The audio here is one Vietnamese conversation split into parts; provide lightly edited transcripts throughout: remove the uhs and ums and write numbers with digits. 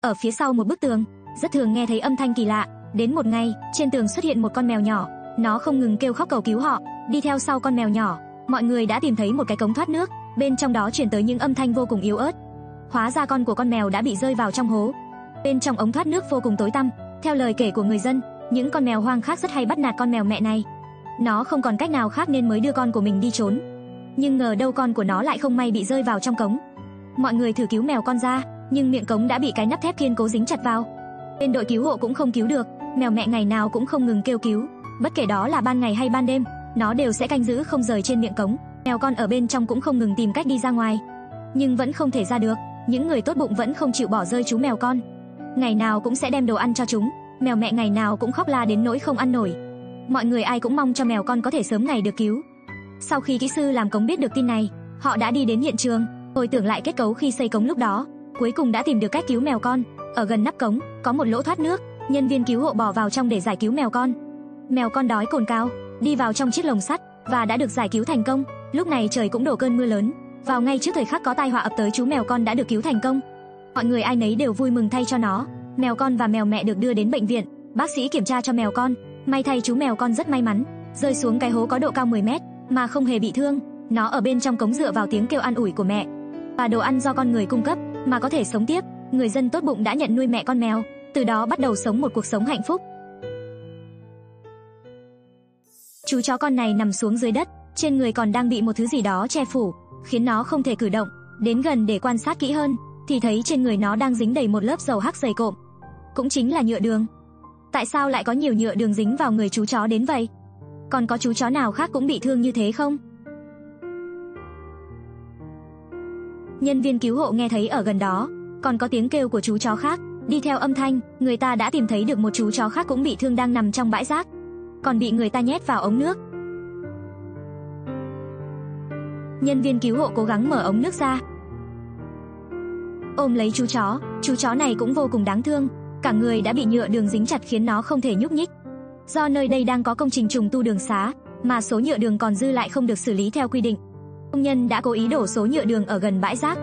Ở phía sau một bức tường, rất thường nghe thấy âm thanh kỳ lạ. Đến một ngày, trên tường xuất hiện một con mèo nhỏ, nó không ngừng kêu khóc cầu cứu họ. Đi theo sau con mèo nhỏ, mọi người đã tìm thấy một cái cống thoát nước, bên trong đó truyền tới những âm thanh vô cùng yếu ớt. Hóa ra con của con mèo đã bị rơi vào trong hố. Bên trong ống thoát nước vô cùng tối tăm. Theo lời kể của người dân, những con mèo hoang khác rất hay bắt nạt con mèo mẹ này. Nó không còn cách nào khác nên mới đưa con của mình đi trốn. Nhưng ngờ đâu con của nó lại không may bị rơi vào trong cống. Mọi người thử cứu mèo con ra, nhưng miệng cống đã bị cái nắp thép kiên cố dính chặt vào. Bên đội cứu hộ cũng không cứu được. Mèo mẹ ngày nào cũng không ngừng kêu cứu, bất kể đó là ban ngày hay ban đêm, nó đều sẽ canh giữ không rời trên miệng cống. Mèo con ở bên trong cũng không ngừng tìm cách đi ra ngoài, nhưng vẫn không thể ra được. Những người tốt bụng vẫn không chịu bỏ rơi chú mèo con, ngày nào cũng sẽ đem đồ ăn cho chúng. Mèo mẹ ngày nào cũng khóc la đến nỗi không ăn nổi. Mọi người ai cũng mong cho mèo con có thể sớm ngày được cứu. Sau khi kỹ sư làm cống biết được tin này, họ đã đi đến hiện trường, hồi tưởng lại kết cấu khi xây cống lúc đó, cuối cùng đã tìm được cách cứu mèo con. Ở gần nắp cống có một lỗ thoát nước, nhân viên cứu hộ bò vào trong để giải cứu mèo con. Mèo con đói cồn cào, đi vào trong chiếc lồng sắt và đã được giải cứu thành công. Lúc này trời cũng đổ cơn mưa lớn, vào ngay trước thời khắc có tai họa ập tới, chú mèo con đã được cứu thành công. Mọi người ai nấy đều vui mừng thay cho nó. Mèo con và mèo mẹ được đưa đến bệnh viện, bác sĩ kiểm tra cho mèo con. May thay chú mèo con rất may mắn, rơi xuống cái hố có độ cao 10 mét mà không hề bị thương. Nó ở bên trong cống dựa vào tiếng kêu an ủi của mẹ và đồ ăn do con người cung cấp mà có thể sống tiếp. Người dân tốt bụng đã nhận nuôi mẹ con mèo, từ đó bắt đầu sống một cuộc sống hạnh phúc. Chú chó con này nằm xuống dưới đất, trên người còn đang bị một thứ gì đó che phủ, khiến nó không thể cử động. Đến gần để quan sát kỹ hơn, thì thấy trên người nó đang dính đầy một lớp dầu hắc dày cộm, cũng chính là nhựa đường. Tại sao lại có nhiều nhựa đường dính vào người chú chó đến vậy? Còn có chú chó nào khác cũng bị thương như thế không? Nhân viên cứu hộ nghe thấy ở gần đó còn có tiếng kêu của chú chó khác. Đi theo âm thanh, người ta đã tìm thấy được một chú chó khác cũng bị thương đang nằm trong bãi rác, còn bị người ta nhét vào ống nước. Nhân viên cứu hộ cố gắng mở ống nước ra, ôm lấy chú chó này cũng vô cùng đáng thương, cả người đã bị nhựa đường dính chặt khiến nó không thể nhúc nhích. Do nơi đây đang có công trình trùng tu đường xá, mà số nhựa đường còn dư lại không được xử lý theo quy định. Công nhân đã cố ý đổ số nhựa đường ở gần bãi rác.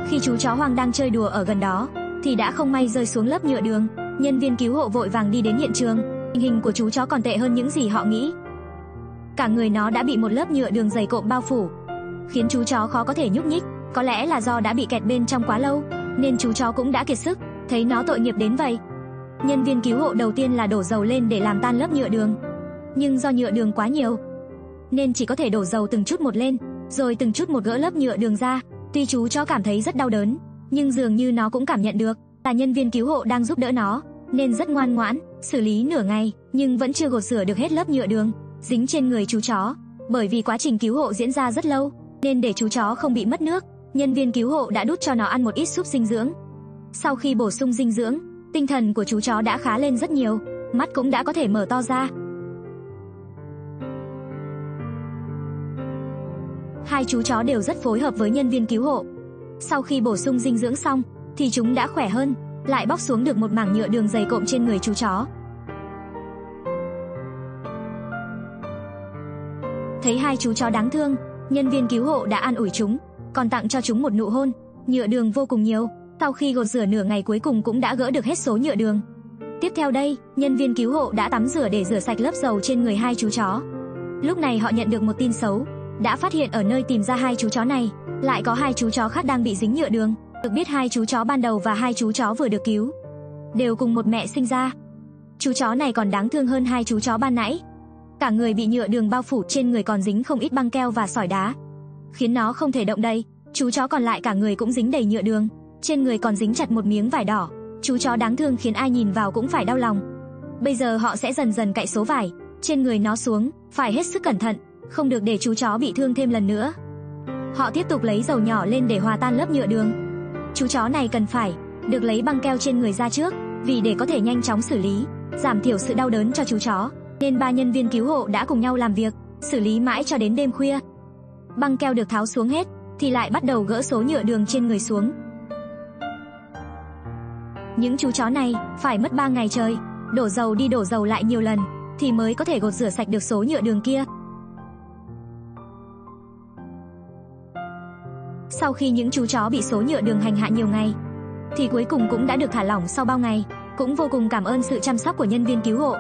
Khi chú chó hoang đang chơi đùa ở gần đó, thì đã không may rơi xuống lớp nhựa đường. Nhân viên cứu hộ vội vàng đi đến hiện trường. Tình hình của chú chó còn tệ hơn những gì họ nghĩ. Cả người nó đã bị một lớp nhựa đường dày cộm bao phủ, khiến chú chó khó có thể nhúc nhích. Có lẽ là do đã bị kẹt bên trong quá lâu, nên chú chó cũng đã kiệt sức. Thấy nó tội nghiệp đến vậy, nhân viên cứu hộ đầu tiên là đổ dầu lên để làm tan lớp nhựa đường. Nhưng do nhựa đường quá nhiều, nên chỉ có thể đổ dầu từng chút một lên, rồi từng chút một gỡ lớp nhựa đường ra. Tuy chú chó cảm thấy rất đau đớn, nhưng dường như nó cũng cảm nhận được là nhân viên cứu hộ đang giúp đỡ nó, nên rất ngoan ngoãn. Xử lý nửa ngày, nhưng vẫn chưa gột rửa được hết lớp nhựa đường dính trên người chú chó. Bởi vì quá trình cứu hộ diễn ra rất lâu, nên để chú chó không bị mất nước, nhân viên cứu hộ đã đút cho nó ăn một ít súp dinh dưỡng. Sau khi bổ sung dinh dưỡng, tinh thần của chú chó đã khá lên rất nhiều, mắt cũng đã có thể mở to ra. Hai chú chó đều rất phối hợp với nhân viên cứu hộ. Sau khi bổ sung dinh dưỡng xong, thì chúng đã khỏe hơn, lại bóc xuống được một mảng nhựa đường dày cộm trên người chú chó. Thấy hai chú chó đáng thương, nhân viên cứu hộ đã an ủi chúng, còn tặng cho chúng một nụ hôn. Nhựa đường vô cùng nhiều, sau khi gột rửa nửa ngày cuối cùng cũng đã gỡ được hết số nhựa đường. Tiếp theo đây, nhân viên cứu hộ đã tắm rửa để rửa sạch lớp dầu trên người hai chú chó. Lúc này họ nhận được một tin xấu, đã phát hiện ở nơi tìm ra hai chú chó này, lại có hai chú chó khác đang bị dính nhựa đường. Được biết hai chú chó ban đầu và hai chú chó vừa được cứu đều cùng một mẹ sinh ra. Chú chó này còn đáng thương hơn hai chú chó ban nãy. Cả người bị nhựa đường bao phủ, trên người còn dính không ít băng keo và sỏi đá, khiến nó không thể động đậy. Chú chó còn lại cả người cũng dính đầy nhựa đường, trên người còn dính chặt một miếng vải đỏ. Chú chó đáng thương khiến ai nhìn vào cũng phải đau lòng. Bây giờ họ sẽ dần dần cạy số vải trên người nó xuống, phải hết sức cẩn thận, không được để chú chó bị thương thêm lần nữa. Họ tiếp tục lấy dầu nhỏ lên để hòa tan lớp nhựa đường. Chú chó này cần phải được lấy băng keo trên người ra trước, vì để có thể nhanh chóng xử lý, giảm thiểu sự đau đớn cho chú chó, nên ba nhân viên cứu hộ đã cùng nhau làm việc, xử lý mãi cho đến đêm khuya. Băng keo được tháo xuống hết, thì lại bắt đầu gỡ số nhựa đường trên người xuống. Những chú chó này phải mất 3 ngày trời, đổ dầu đi đổ dầu lại nhiều lần, thì mới có thể gột rửa sạch được số nhựa đường kia. Sau khi những chú chó bị số nhựa đường hành hạ nhiều ngày, thì cuối cùng cũng đã được thả lỏng sau bao ngày, cũng vô cùng cảm ơn sự chăm sóc của nhân viên cứu hộ.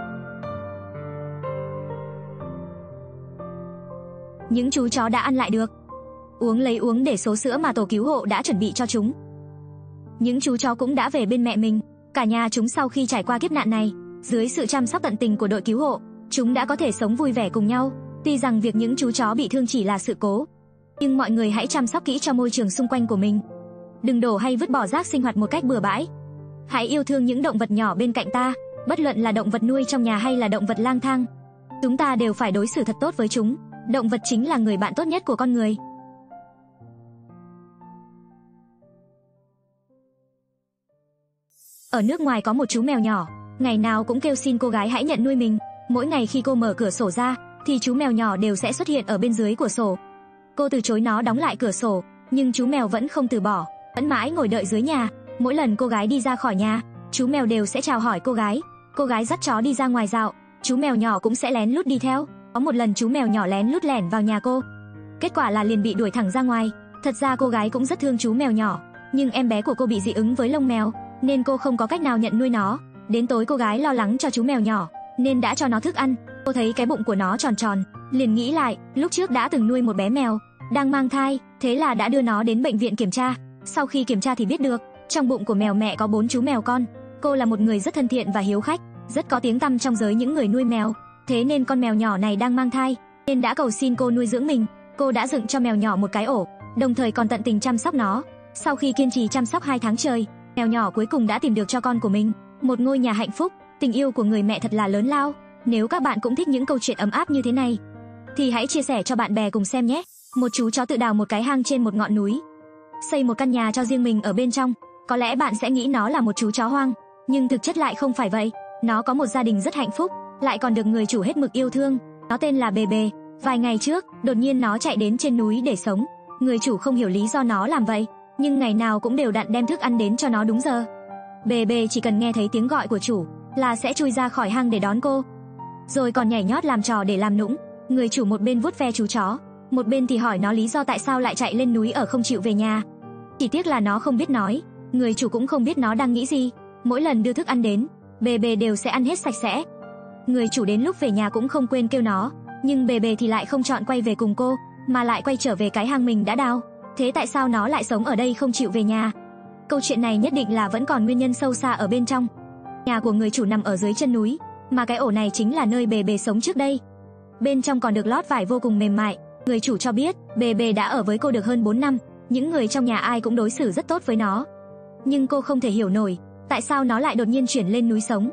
Những chú chó đã ăn lại được, uống để số sữa mà tổ cứu hộ đã chuẩn bị cho chúng. Những chú chó cũng đã về bên mẹ mình. Cả nhà chúng sau khi trải qua kiếp nạn này, dưới sự chăm sóc tận tình của đội cứu hộ, chúng đã có thể sống vui vẻ cùng nhau. Tuy rằng việc những chú chó bị thương chỉ là sự cố, nhưng mọi người hãy chăm sóc kỹ cho môi trường xung quanh của mình. Đừng đổ hay vứt bỏ rác sinh hoạt một cách bừa bãi. Hãy yêu thương những động vật nhỏ bên cạnh ta, bất luận là động vật nuôi trong nhà hay là động vật lang thang. Chúng ta đều phải đối xử thật tốt với chúng. Động vật chính là người bạn tốt nhất của con người. Ở nước ngoài có một chú mèo nhỏ, ngày nào cũng kêu xin cô gái hãy nhận nuôi mình. Mỗi ngày khi cô mở cửa sổ ra, thì chú mèo nhỏ đều sẽ xuất hiện ở bên dưới của sổ. Cô từ chối nó đóng lại cửa sổ, nhưng chú mèo vẫn không từ bỏ, vẫn mãi ngồi đợi dưới nhà. Mỗi lần cô gái đi ra khỏi nhà, chú mèo đều sẽ chào hỏi cô gái. Cô gái dắt chó đi ra ngoài dạo, chú mèo nhỏ cũng sẽ lén lút đi theo. Có một lần chú mèo nhỏ lén lút lẻn vào nhà cô, kết quả là liền bị đuổi thẳng ra ngoài. Thật ra cô gái cũng rất thương chú mèo nhỏ, nhưng em bé của cô bị dị ứng với lông mèo, nên cô không có cách nào nhận nuôi nó. Đến tối cô gái lo lắng cho chú mèo nhỏ, nên đã cho nó thức ăn. Cô thấy cái bụng của nó tròn tròn, liền nghĩ lại, lúc trước đã từng nuôi một bé mèo đang mang thai, thế là đã đưa nó đến bệnh viện kiểm tra. Sau khi kiểm tra thì biết được, trong bụng của mèo mẹ có 4 chú mèo con. Cô là một người rất thân thiện và hiếu khách, rất có tiếng tăm trong giới những người nuôi mèo. Thế nên con mèo nhỏ này đang mang thai, nên đã cầu xin cô nuôi dưỡng mình. Cô đã dựng cho mèo nhỏ một cái ổ, đồng thời còn tận tình chăm sóc nó. Sau khi kiên trì chăm sóc 2 tháng trời, mèo nhỏ cuối cùng đã tìm được cho con của mình một ngôi nhà hạnh phúc. Tình yêu của người mẹ thật là lớn lao. Nếu các bạn cũng thích những câu chuyện ấm áp như thế này, thì hãy chia sẻ cho bạn bè cùng xem nhé. Một chú chó tự đào một cái hang trên một ngọn núi, xây một căn nhà cho riêng mình ở bên trong. Có lẽ bạn sẽ nghĩ nó là một chú chó hoang, nhưng thực chất lại không phải vậy. Nó có một gia đình rất hạnh phúc, lại còn được người chủ hết mực yêu thương. Nó tên là Bề Bề. Vài ngày trước, đột nhiên nó chạy đến trên núi để sống. Người chủ không hiểu lý do nó làm vậy, nhưng ngày nào cũng đều đặn đem thức ăn đến cho nó đúng giờ. Bề Bề chỉ cần nghe thấy tiếng gọi của chủ là sẽ chui ra khỏi hang để đón cô, rồi còn nhảy nhót làm trò để làm nũng. Người chủ một bên vuốt ve chú chó, một bên thì hỏi nó lý do tại sao lại chạy lên núi ở không chịu về nhà. Chỉ tiếc là nó không biết nói, người chủ cũng không biết nó đang nghĩ gì. Mỗi lần đưa thức ăn đến, Bề Bề đều sẽ ăn hết sạch sẽ. Người chủ đến lúc về nhà cũng không quên kêu nó, nhưng Bề Bề thì lại không chọn quay về cùng cô, mà lại quay trở về cái hang mình đã đào. Thế tại sao nó lại sống ở đây không chịu về nhà? Câu chuyện này nhất định là vẫn còn nguyên nhân sâu xa ở bên trong. Nhà của người chủ nằm ở dưới chân núi, mà cái ổ này chính là nơi Bề Bề sống trước đây. Bên trong còn được lót vải vô cùng mềm mại. Người chủ cho biết, Bề Bề đã ở với cô được hơn 4 năm, những người trong nhà ai cũng đối xử rất tốt với nó. Nhưng cô không thể hiểu nổi, tại sao nó lại đột nhiên chuyển lên núi sống.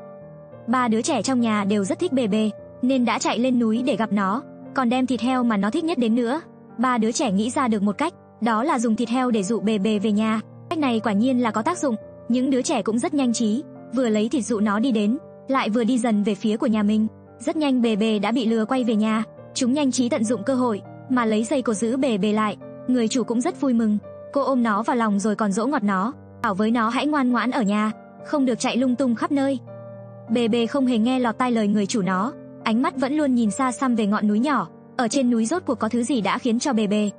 3 đứa trẻ trong nhà đều rất thích Bề Bề, nên đã chạy lên núi để gặp nó, còn đem thịt heo mà nó thích nhất đến nữa. 3 đứa trẻ nghĩ ra được một cách, đó là dùng thịt heo để dụ Bề Bề về nhà. Cách này quả nhiên là có tác dụng. Những đứa trẻ cũng rất nhanh trí, vừa lấy thịt dụ nó đi đến, lại vừa đi dần về phía của nhà mình. Rất nhanh Bề Bề đã bị lừa quay về nhà. Chúng nhanh trí tận dụng cơ hội mà lấy dây cột giữ Bề Bề lại. Người chủ cũng rất vui mừng, cô ôm nó vào lòng rồi còn dỗ ngọt nó, bảo với nó hãy ngoan ngoãn ở nhà, không được chạy lung tung khắp nơi. Bề Bề không hề nghe lọt tai lời người chủ nó, ánh mắt vẫn luôn nhìn xa xăm về ngọn núi nhỏ. Ở trên núi rốt cuộc có thứ gì đã khiến cho Bề Bề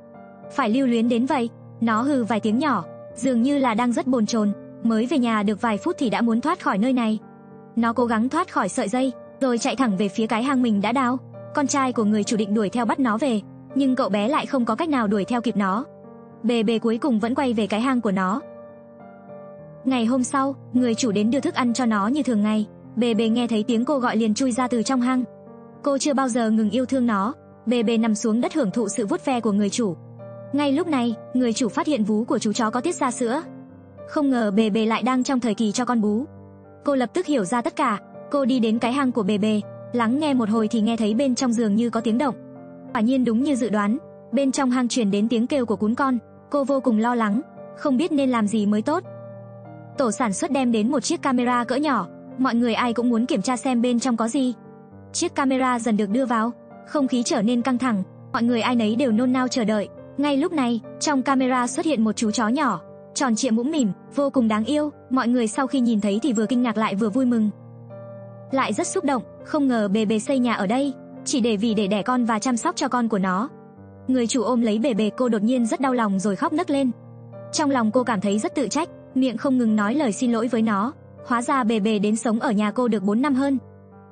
phải lưu luyến đến vậy? Nó hừ vài tiếng nhỏ, dường như là đang rất bồn chồn. Mới về nhà được vài phút thì đã muốn thoát khỏi nơi này. Nó cố gắng thoát khỏi sợi dây, rồi chạy thẳng về phía cái hang mình đã đào. Con trai của người chủ định đuổi theo bắt nó về, nhưng cậu bé lại không có cách nào đuổi theo kịp nó. Bề Bề cuối cùng vẫn quay về cái hang của nó. Ngày hôm sau, người chủ đến đưa thức ăn cho nó như thường ngày. Bề Bề nghe thấy tiếng cô gọi liền chui ra từ trong hang. Cô chưa bao giờ ngừng yêu thương nó. Bề Bề nằm xuống đất hưởng thụ sự vuốt ve của người chủ. Ngay lúc này, người chủ phát hiện vú của chú chó có tiết ra sữa. Không ngờ Bề Bề lại đang trong thời kỳ cho con bú. Cô lập tức hiểu ra tất cả. Cô đi đến cái hang của Bề Bề, lắng nghe một hồi thì nghe thấy bên trong giường như có tiếng động. Quả nhiên đúng như dự đoán, bên trong hang truyền đến tiếng kêu của cún con. Cô vô cùng lo lắng, không biết nên làm gì mới tốt. Tổ sản xuất đem đến một chiếc camera cỡ nhỏ, mọi người ai cũng muốn kiểm tra xem bên trong có gì. Chiếc camera dần được đưa vào, không khí trở nên căng thẳng, mọi người ai nấy đều nôn nao chờ đợi. Ngay lúc này, trong camera xuất hiện một chú chó nhỏ, tròn trịa mũm mỉm, vô cùng đáng yêu. Mọi người sau khi nhìn thấy thì vừa kinh ngạc lại vừa vui mừng, lại rất xúc động. Không ngờ Bề Bề xây nhà ở đây chỉ để đẻ con và chăm sóc cho con của nó. Người chủ ôm lấy Bề Bề, cô đột nhiên rất đau lòng rồi khóc nấc lên. Trong lòng cô cảm thấy rất tự trách, miệng không ngừng nói lời xin lỗi với nó. Hóa ra bề bề đến sống ở nhà cô được 4 năm hơn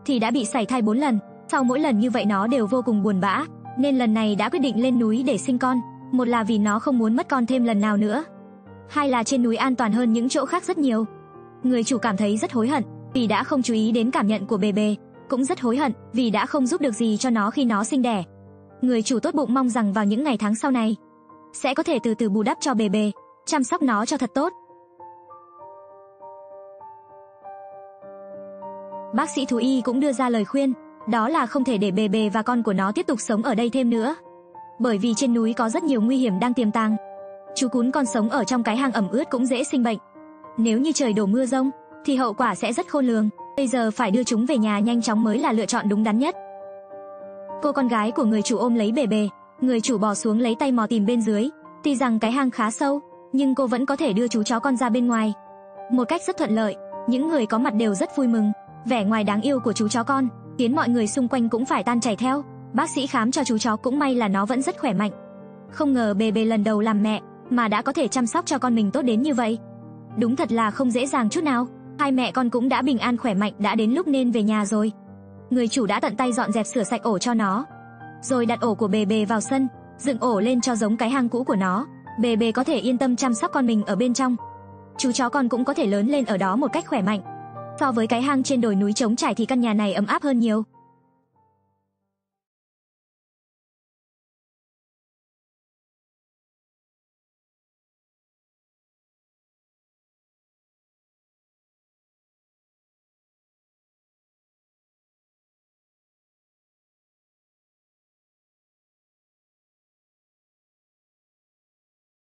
thì đã bị sảy thai 4 lần. Sau mỗi lần như vậy nó đều vô cùng buồn bã, nên lần này đã quyết định lên núi để sinh con. Một là vì nó không muốn mất con thêm lần nào nữa, hai là trên núi an toàn hơn những chỗ khác rất nhiều. Người chủ cảm thấy rất hối hận vì đã không chú ý đến cảm nhận của bề bề, cũng rất hối hận vì đã không giúp được gì cho nó khi nó sinh đẻ. Người chủ tốt bụng mong rằng vào những ngày tháng sau này sẽ có thể từ từ bù đắp cho bề bề, chăm sóc nó cho thật tốt. Bác sĩ thú y cũng đưa ra lời khuyên, đó là không thể để bề bề và con của nó tiếp tục sống ở đây thêm nữa, bởi vì trên núi có rất nhiều nguy hiểm đang tiềm tàng. Chú cún con sống ở trong cái hang ẩm ướt cũng dễ sinh bệnh. Nếu như trời đổ mưa giông thì hậu quả sẽ rất khôn lường. Bây giờ phải đưa chúng về nhà nhanh chóng mới là lựa chọn đúng đắn nhất. Cô con gái của người chủ ôm lấy bề bề, người chủ bò xuống lấy tay mò tìm bên dưới. Tuy rằng cái hang khá sâu, nhưng cô vẫn có thể đưa chú chó con ra bên ngoài một cách rất thuận lợi. Những người có mặt đều rất vui mừng. Vẻ ngoài đáng yêu của chú chó con khiến mọi người xung quanh cũng phải tan chảy theo. Bác sĩ khám cho chú chó cũng may là nó vẫn rất khỏe mạnh. Không ngờ bề bề lần đầu làm mẹ mà đã có thể chăm sóc cho con mình tốt đến như vậy. Đúng thật là không dễ dàng chút nào. Hai mẹ con cũng đã bình an khỏe mạnh, đã đến lúc nên về nhà rồi. Người chủ đã tận tay dọn dẹp sửa sạch ổ cho nó, rồi đặt ổ của bề bề vào sân, dựng ổ lên cho giống cái hang cũ của nó. Bề bề có thể yên tâm chăm sóc con mình ở bên trong. Chú chó con cũng có thể lớn lên ở đó một cách khỏe mạnh. So với cái hang trên đồi núi trống trải thì căn nhà này ấm áp hơn nhiều.